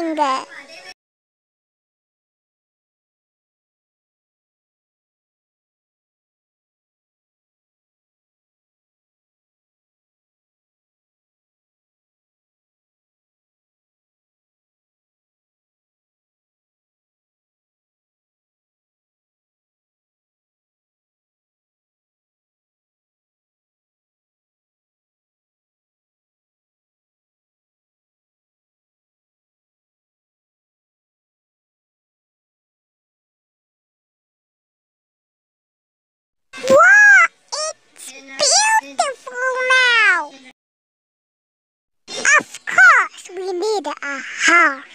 finger. Wow, it's beautiful now. Of course, we need a heart.